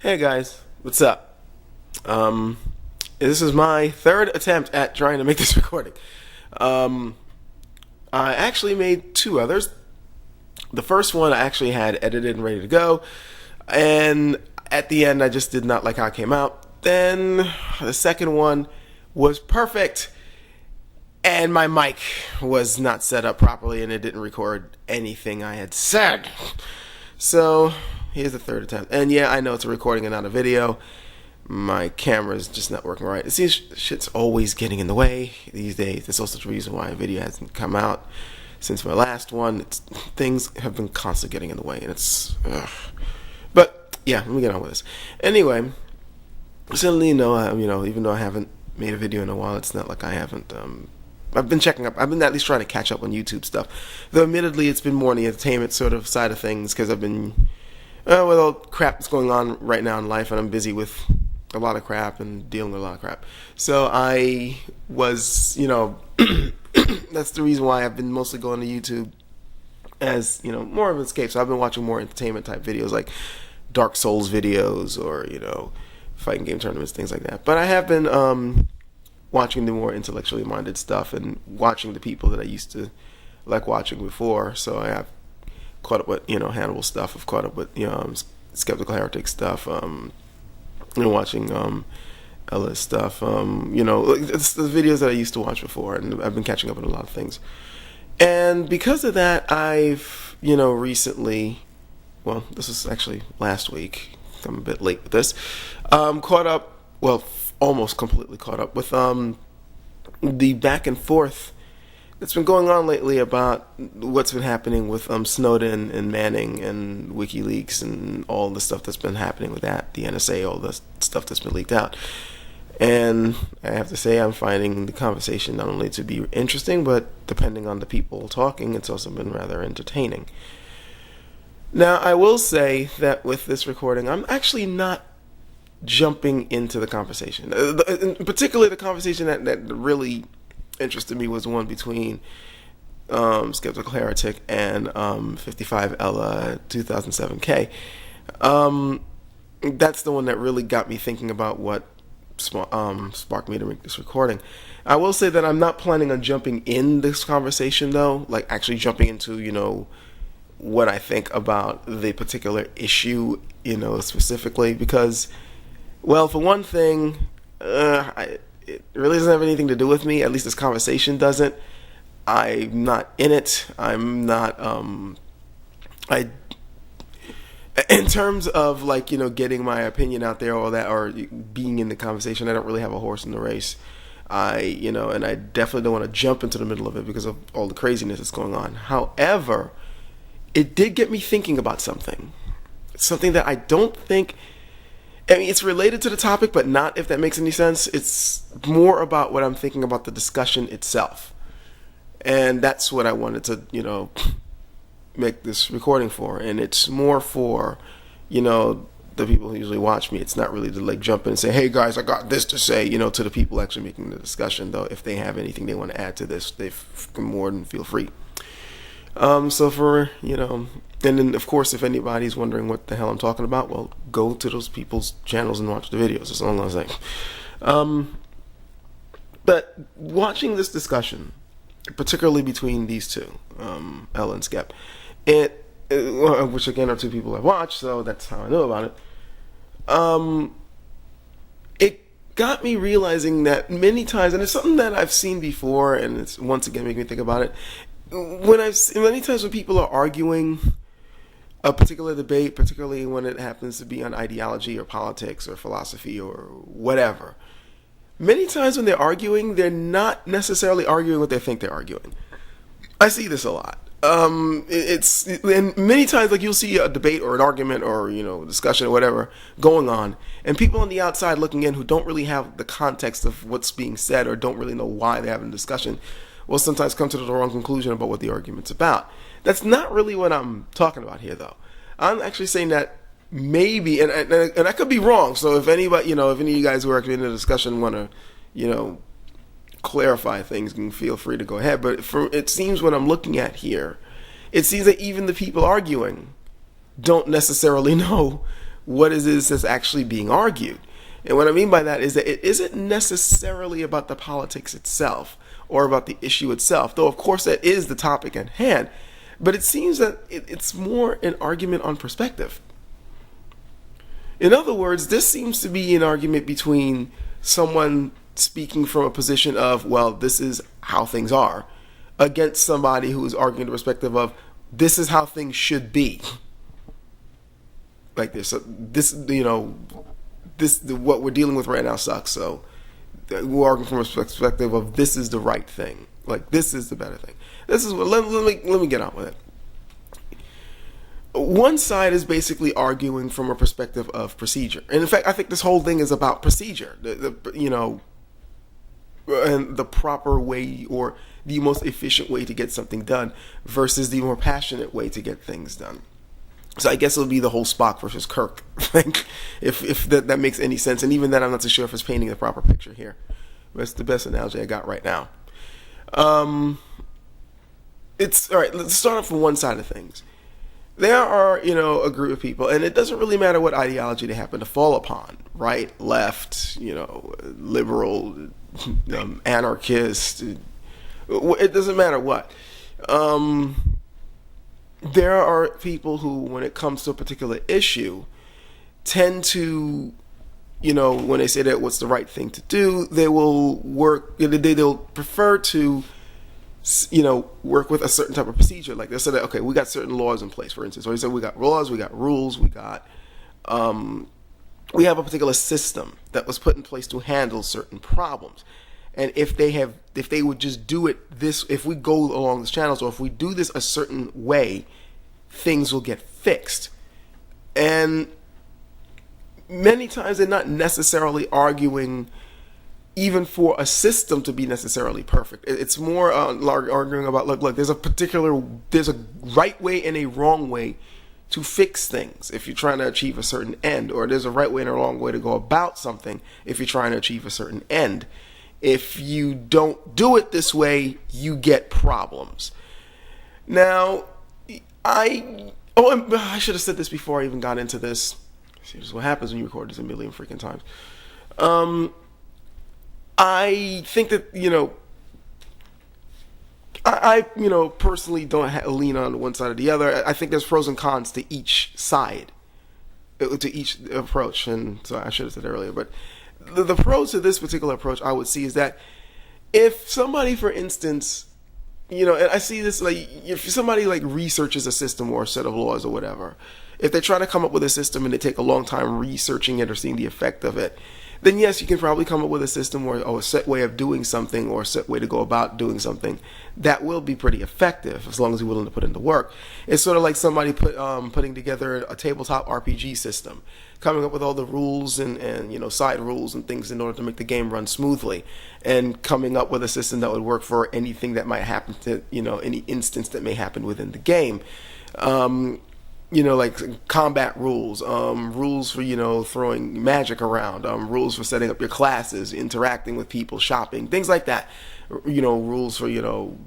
Hey guys, what's up? This is my third attempt at trying to make this recording. I actually made two others. The first one I actually had edited and ready to go, and at the end I just did not like how it came out. Then the second one was perfect, and my mic was not set up properly and it didn't record anything I had said. So here's the third attempt. And yeah, I know it's a recording and not a video. My camera's just not working right. It seems shit's always getting in the way these days. That's also the reason why a video hasn't come out since my last one. Things have been constantly getting in the way, and it's But yeah, let me get on with this. Anyway, certainly even though I haven't made a video in a while, it's not like I haven't I've been checking up. I've been at least trying to catch up on YouTube stuff. Though admittedly, it's been more on the entertainment sort of side of things because I've been with all crap that's going on right now in life, and I'm busy with a lot of crap and dealing with a lot of crap. So I was, that's the reason why I've been mostly going to YouTube as, more of an escape. So I've been watching more entertainment type videos like Dark Souls videos or, fighting game tournaments, things like that. But I have been watching the more intellectually minded stuff and watching the people that I used to like watching before. So I have caught up with, Hannibal stuff. I've caught up with, Skeptical Heretic stuff. Watching Ella's stuff. It's the videos that I used to watch before, and I've been catching up on a lot of things. And because of that, I've, recently, well, this was actually last week. I'm a bit late with this. Caught up, almost completely caught up with the back and forth that's been going on lately about what's been happening with Snowden and Manning and WikiLeaks and all the stuff that's been happening with that, the NSA, all the stuff that's been leaked out. And I have to say, I'm finding the conversation not only to be interesting, but depending on the people talking, it's also been rather entertaining. Now, I will say that with this recording, I'm actually not jumping into the conversation. Particularly the conversation that really interested me was one between Skeptical Heretic and 55 Ella 2007K. That's the one that really got me thinking about what sparked me to make this recording. I will say that I'm not planning on jumping in this conversation, though, like actually jumping into, what I think about the particular issue, specifically, because, well, for one thing, it really doesn't have anything to do with me. At least this conversation doesn't. I'm not in it. I'm not, in terms of getting my opinion out there or that, or being in the conversation, I don't really have a horse in the race. And I definitely don't want to jump into the middle of it because of all the craziness that's going on. However, it did get me thinking about something that I don't think, it's related to the topic, but not, if that makes any sense. It's more about what I'm thinking about the discussion itself. And that's what I wanted to, make this recording for. And it's more for, the people who usually watch me. It's not really to jump in and say, hey guys, I got this to say, to the people actually making the discussion, though. If they have anything they want to add to this, they can more than feel free. So for, and then of course, if anybody's wondering what the hell I'm talking about, well, go to those people's channels and watch the videos. That's all I'm saying. But watching this discussion, particularly between these two, Ella and Skep, which again are two people I've watched, so that's how I know about it. It got me realizing that many times, and it's something that I've seen before, and it's once again making me think about it. Many times when people are arguing a particular debate, particularly when it happens to be on ideology or politics or philosophy or whatever, many times when they're arguing, they're not necessarily arguing what they think they're arguing. I see this a lot. And many times, you'll see a debate or an argument or, discussion or whatever going on, and people on the outside looking in who don't really have the context of what's being said or don't really know why they're having a discussion will sometimes come to the wrong conclusion about what the argument's about. That's not really what I'm talking about here, though. I'm actually saying that maybe, and I could be wrong, so if anybody, if any of you guys who are actually in the discussion want to, clarify things, you can feel free to go ahead. But it seems what I'm looking at here, it seems that even the people arguing don't necessarily know what is this that's actually being argued. And what I mean by that is that it isn't necessarily about the politics itself or about the issue itself, though of course that is the topic at hand. But it seems that it's more an argument on perspective. In other words, this seems to be an argument between someone speaking from a position of, well, this is how things are, against somebody who is arguing the perspective of, this is how things should be. Like this, what we're dealing with right now sucks. So we're arguing from a perspective of, this is the right thing. Like, this is the better thing. This is what. Let me get on with it. One side is basically arguing from a perspective of procedure, and in fact, I think this whole thing is about procedure. And the proper way or the most efficient way to get something done versus the more passionate way to get things done. So I guess it'll be the whole Spock versus Kirk thing, if that makes any sense. And even then, I'm not too sure if it's painting the proper picture here. That's the best analogy I got right now. It's all right. Let's start off from one side of things. There are, a group of people, and it doesn't really matter what ideology they happen to fall upon, right, left, liberal, anarchist. It doesn't matter what. There are people who, when it comes to a particular issue, tend to, when they say that what's the right thing to do, they will they'll prefer to, work with a certain type of procedure. Like they said, okay, we got certain laws in place, for instance. Or they said we got laws, we got rules, we have a particular system that was put in place to handle certain problems. And if they would just do it if we go along this channel, so if we do this a certain way, things will get fixed. And many times they're not necessarily arguing even for a system to be necessarily perfect. It's more arguing about, look, there's a right way and a wrong way to fix things if you're trying to achieve a certain end, or there's a right way and a wrong way to go about something if you're trying to achieve a certain end. If you don't do it this way, you get problems. Now, I should have said this before I even got into this. See, this is what happens when you record this a million freaking times. I think that, I personally don't lean on one side or the other. I think there's pros and cons to each side, to each approach. And so I should have said that earlier, but the pros to this particular approach I would see is that if somebody, for instance, and I see this, like, if somebody like researches a system or a set of laws or whatever, if they try to come up with a system and they take a long time researching it or seeing the effect of it, then yes, you can probably come up with a system or a set way of doing something or a set way to go about doing something that will be pretty effective as long as you're willing to put in the work. It's sort of like somebody putting together a tabletop RPG system, coming up with all the rules and side rules and things in order to make the game run smoothly, and coming up with a system that would work for anything that might happen to, any instance that may happen within the game. Like combat rules, rules for, throwing magic around, rules for setting up your classes, interacting with people, shopping, things like that. Rules for,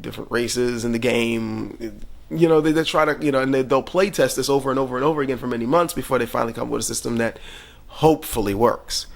different races in the game. They try to, and they'll play test this over and over and over again for many months before they finally come up with a system that hopefully works.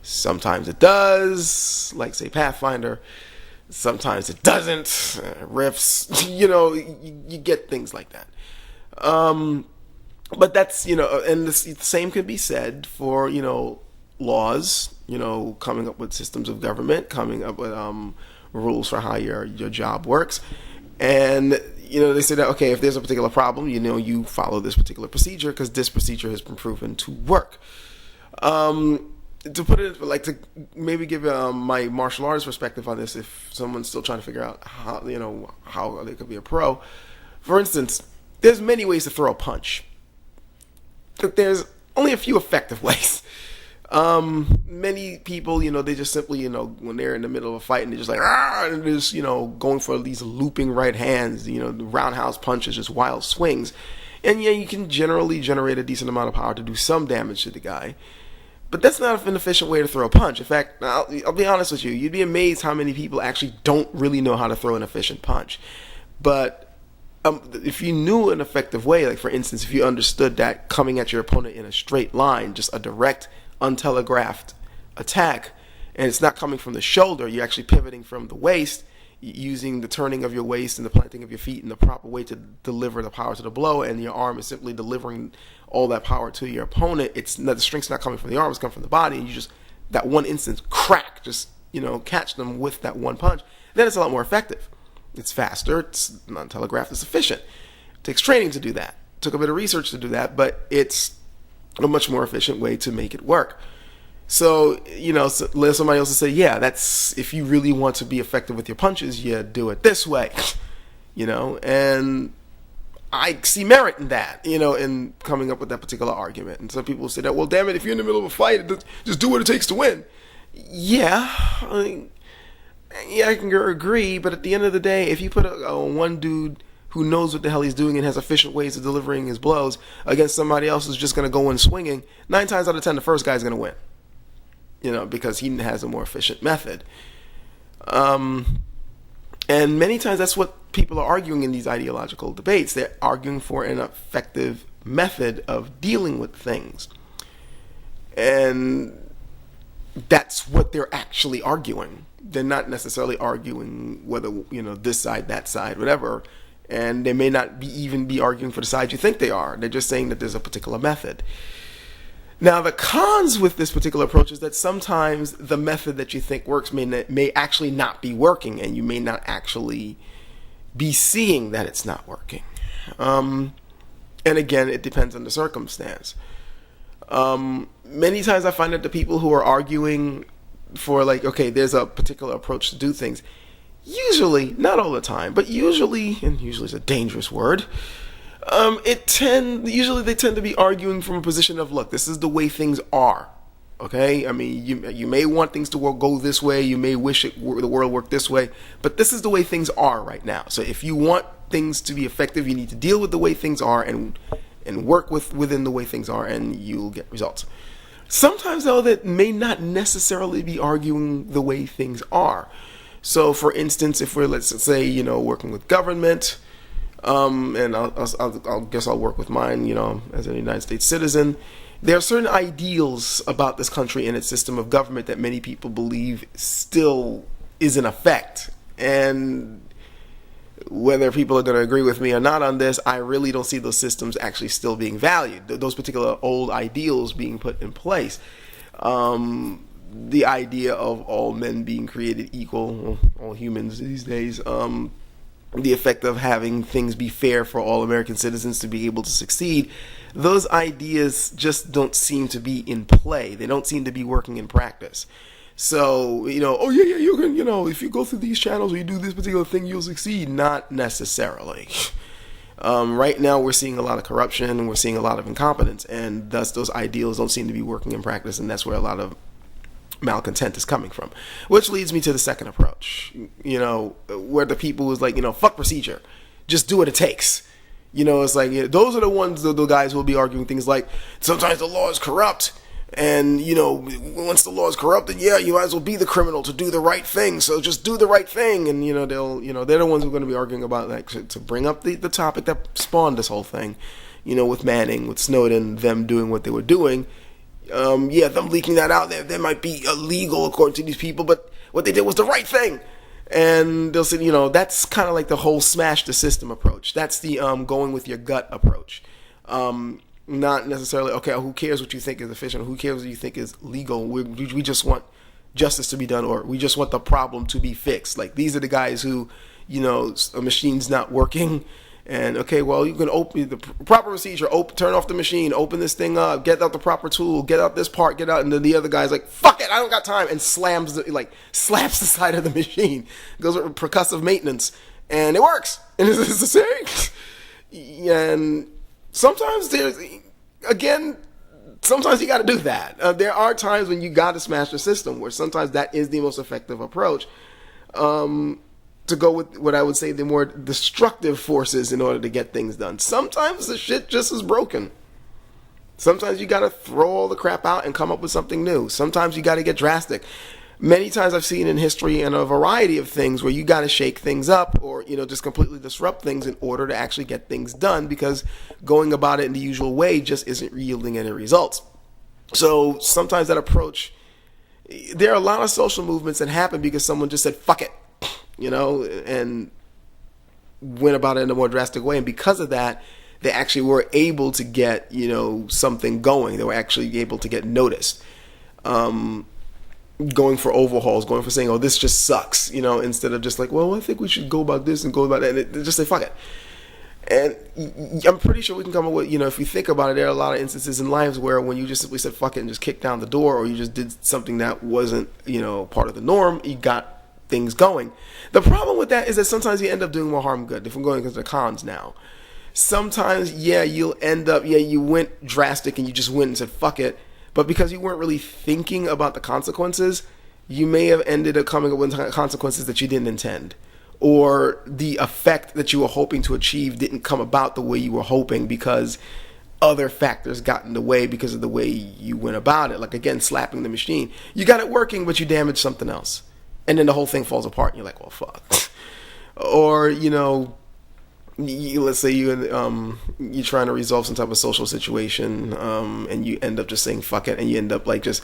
Sometimes it does, like say Pathfinder. Sometimes it doesn't. Rifts, you get things like that. But that's, and the same could be said for, laws, coming up with systems of government, coming up with rules for how your job works. And, they say that, okay, if there's a particular problem, you follow this particular procedure because this procedure has been proven to work. To put it, like, to maybe give my martial arts perspective on this, if someone's still trying to figure out how, how they could be a pro. For instance, there's many ways to throw a punch. But there's only a few effective ways. Many people, they just simply, when they're in the middle of a fight and they're just like, and they're just, going for these looping right hands, the roundhouse punches, just wild swings. And yeah, you can generally generate a decent amount of power to do some damage to the guy. But that's not an efficient way to throw a punch. In fact, I'll be honest with you, you'd be amazed how many people actually don't really know how to throw an efficient punch. But if you knew an effective way, like for instance, if you understood that coming at your opponent in a straight line, just a direct, untelegraphed attack, and it's not coming from the shoulder, you're actually pivoting from the waist, using the turning of your waist and the planting of your feet in the proper way to deliver the power to the blow, and your arm is simply delivering all that power to your opponent. It's not, the strength's not coming from the arm, it's coming from the body, and you just, that one instance, crack, just, catch them with that one punch. Then it's a lot more effective. It's faster, it's non-telegraphed, it's efficient. It takes training to do that. It took a bit of research to do that, but it's a much more efficient way to make it work. So, somebody else will say, yeah, that's, if you really want to be effective with your punches, you do it this way, and I see merit in that, in coming up with that particular argument. And some people will say that, well, damn it, if you're in the middle of a fight, just do what it takes to win. Yeah, I can agree, but at the end of the day, if you put one dude who knows what the hell he's doing and has efficient ways of delivering his blows against somebody else who's just going to go in swinging, 9 times out of 10, the first guy's going to win, because he has a more efficient method. And many times that's what people are arguing in these ideological debates. They're arguing for an effective method of dealing with things. And that's what they're actually arguing. They're not necessarily arguing whether, this side, that side, whatever. And they may not even be arguing for the side you think they are. They're just saying that there's a particular method. Now, the cons with this particular approach is that sometimes the method that you think works may actually not be working, and you may not actually be seeing that it's not working. And again, it depends on the circumstance. Many times I find that the people who are arguing for there's a particular approach to do things, usually, not all the time, but usually, and usually is a dangerous word, usually they tend to be arguing from a position of, look, this is the way things are. Okay? I mean, you may want things to go this way, you may wish the world worked this way, but this is the way things are right now. So if you want things to be effective, you need to deal with the way things are and work within the way things are, and you'll get results. Sometimes, though, that may not necessarily be arguing the way things are. So, for instance, if we're, let's say, working with government, and I'll guess I'll work with mine, as a United States citizen, there are certain ideals about this country and its system of government that many people believe still is in effect. And whether people are going to agree with me or not on this, I really don't see those systems actually still being valued. Those particular old ideals being put in place. The idea of all men being created equal, all humans these days, the effect of having things be fair for all American citizens to be able to succeed, those ideas just don't seem to be in play. They don't seem to be working in practice. So, oh yeah, you can, if you go through these channels or you do this particular thing, you'll succeed. Not necessarily. Right now, we're seeing a lot of corruption and we're seeing a lot of incompetence, and thus those ideals don't seem to be working in practice, and that's where a lot of malcontent is coming from. Which leads me to the second approach, where the people was like, fuck procedure, just do what it takes. It's like, those are the ones, the guys who will be arguing things like, sometimes the law is corrupt. And, once the law is corrupted, you might as well be the criminal to do the right thing. So just do the right thing. And, they're the ones who are going to be arguing about to bring up the topic that spawned this whole thing, with Manning, with Snowden, them doing what they were doing. Them leaking that out there might be illegal according to these people, but what they did was the right thing. And they'll say, that's kind of like the whole smash the system approach. That's the going with your gut approach. Not necessarily, okay, who cares what you think is efficient? Who cares what you think is legal? We just want justice to be done, or we just want the problem to be fixed. Like, these are the guys who, a machine's not working, and, okay, well, you can open the proper procedure, turn off the machine, open this thing up, get out the proper tool, get out this part, and then the other guy's like, fuck it, I don't got time, and slaps the side of the machine, goes with percussive maintenance, and it works. And it's the same. And sometimes sometimes you got to do that. There are times when you got to smash the system, where sometimes that is the most effective approach. To go with what I would say the more destructive forces in order to get things done. Sometimes the shit just is broken. Sometimes you got to throw all the crap out and come up with something new. Sometimes you got to get drastic. Many times I've seen in history and a variety of things where you got to shake things up or, just completely disrupt things in order to actually get things done, because going about it in the usual way just isn't yielding any results. So sometimes that approach, there are a lot of social movements that happen because someone just said, fuck it, and went about it in a more drastic way. And because of that, they actually were able to get, something going. They were actually able to get noticed. Going for overhauls, going for saying, oh, this just sucks, instead of just like, well, I think we should go about this and go about that, and just say, fuck it. And I'm pretty sure we can come up with, if you think about it, there are a lot of instances in lives where when you just simply said, fuck it, and just kicked down the door, or you just did something that wasn't, part of the norm, you got things going. The problem with that is that sometimes you end up doing more harm than good. If I'm going into the cons now, sometimes, you'll end up, you went drastic and you just went and said, fuck it. But because you weren't really thinking about the consequences, you may have ended up coming up with consequences that you didn't intend. Or the effect that you were hoping to achieve didn't come about the way you were hoping because other factors got in the way because of the way you went about it. Like, again, slapping the machine. You got it working, but you damaged something else. And then the whole thing falls apart and you're like, well, fuck. Or, let's say you're trying to resolve some type of social situation, and you end up just saying fuck it, and you end up like just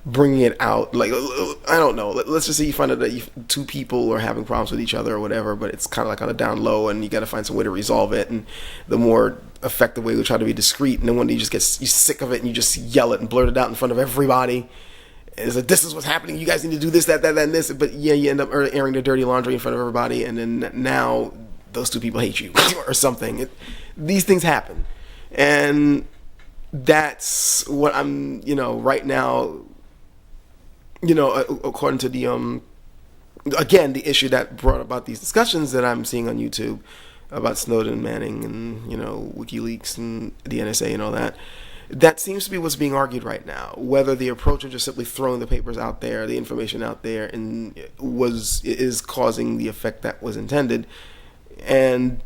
bringing it out. Like, I don't know. Let's just say you find out that two people are having problems with each other or whatever, but it's kind of like on a down low, and you got to find some way to resolve it. And the more effective way, we try to be discreet. And then when you just get sick of it, and you just yell it and blurt it out in front of everybody. It's like, this is what's happening. You guys need to do this, that, and this. But you end up airing the dirty laundry in front of everybody, and then now those two people hate you or something. These things happen. And that's what I'm, right now, according to the, again, the issue that brought about these discussions that I'm seeing on YouTube about Snowden and Manning and, WikiLeaks and the NSA and all that. That seems to be what's being argued right now. Whether the approach of just simply throwing the papers out there, the information out there, and is causing the effect that was intended. And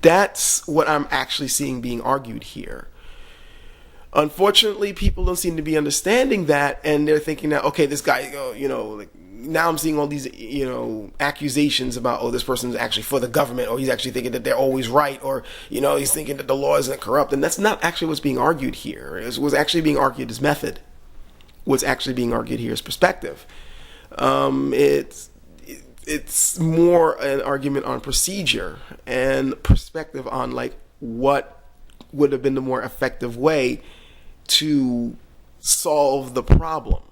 that's what I'm actually seeing being argued here. Unfortunately, people don't seem to be understanding that, and they're thinking that, okay, this guy, now I'm seeing all these, accusations about, oh, this person's actually for the government, or he's actually thinking that they're always right, or, he's thinking that the law isn't corrupt, and that's not actually what's being argued here. What's actually being argued is method. What's actually being argued here is perspective. It's more an argument on procedure and perspective on like what would have been the more effective way to solve the problem.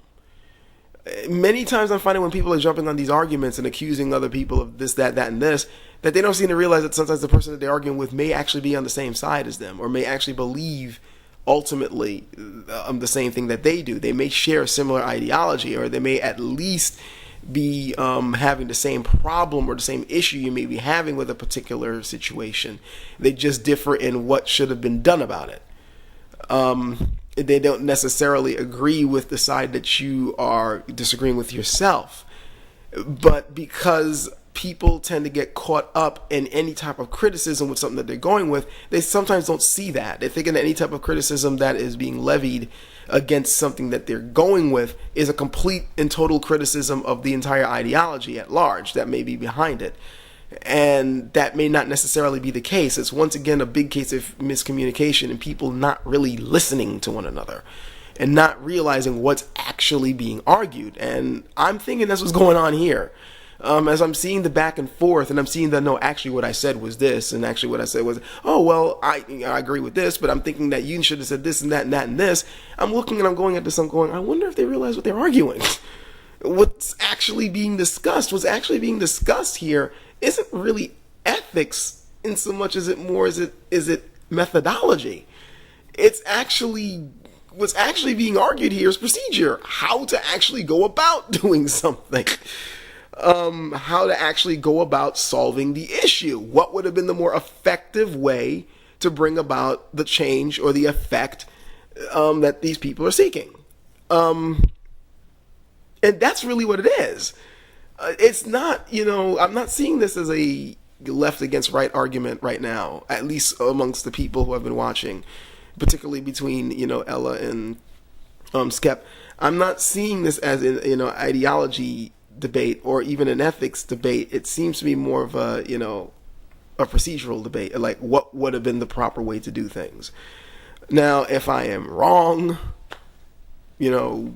Many times I'm finding when people are jumping on these arguments and accusing other people of this, that, and this, that they don't seem to realize that sometimes the person that they're arguing with may actually be on the same side as them, or may actually believe ultimately the same thing that they do. They may share a similar ideology, or they may at least be having the same problem or the same issue you may be having with a particular situation. They just differ in what should have been done about it. They don't necessarily agree with the side that you are disagreeing with yourself. But because people tend to get caught up in any type of criticism with something that they're going with, they sometimes don't see that. They're thinking that any type of criticism that is being levied against something that they're going with is a complete and total criticism of the entire ideology at large that may be behind it. And that may not necessarily be the case. It's once again a big case of miscommunication and people not really listening to one another and not realizing what's actually being argued. And I'm thinking that's what's going on here. As I'm seeing the back and forth, and I'm seeing that, no, actually what I said was this, and actually what I said was, oh, well, I agree with this, but I'm thinking that you should have said this and that and that and this. I'm looking and I'm going at this, I'm going, I wonder if they realize what they're arguing. What's actually being discussed here isn't really ethics in so much as is it methodology. It's actually, what's actually being argued here is procedure, how to actually go about doing something. How to actually go about solving the issue. What would have been the more effective way to bring about the change or the effect that these people are seeking? And that's really what it is. It's not, I'm not seeing this as a left against right argument right now, at least amongst the people who have been watching, particularly between, Ella and Skep, I'm not seeing this as an ideology debate or even an ethics debate. It seems to be more of a a procedural debate, like what would have been the proper way to do things. Now, if I am wrong, feel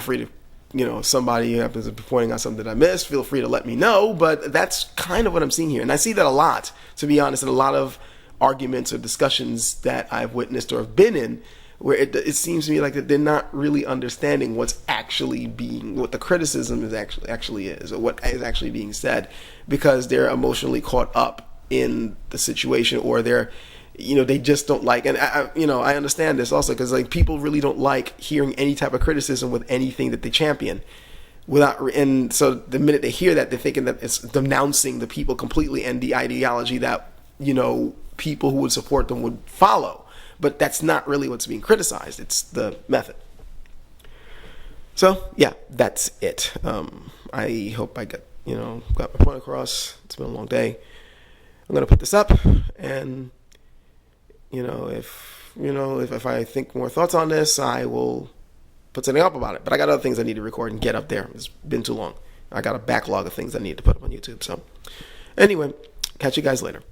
free to, somebody happens to be pointing out something that I missed, feel free to let me know. But that's kind of what I'm seeing here. And I see that a lot, to be honest, in a lot of arguments or discussions that I've witnessed or have been in, where it seems to me like that they're not really understanding what the criticism is actually is, or what is actually being said, because they're emotionally caught up in the situation, or they're, they just don't like. And I understand this also, because like people really don't like hearing any type of criticism with anything that they champion. And so the minute they hear that, they're thinking that it's denouncing the people completely and the ideology that people who would support them would follow. But that's not really what's being criticized. It's the method. So yeah, that's it. I hope I got my point across. It's been a long day. I'm gonna put this up, and if I think more thoughts on this, I will put something up about it. But I got other things I need to record and get up there. It's been too long. I got a backlog of things I need to put up on YouTube. So anyway, catch you guys later.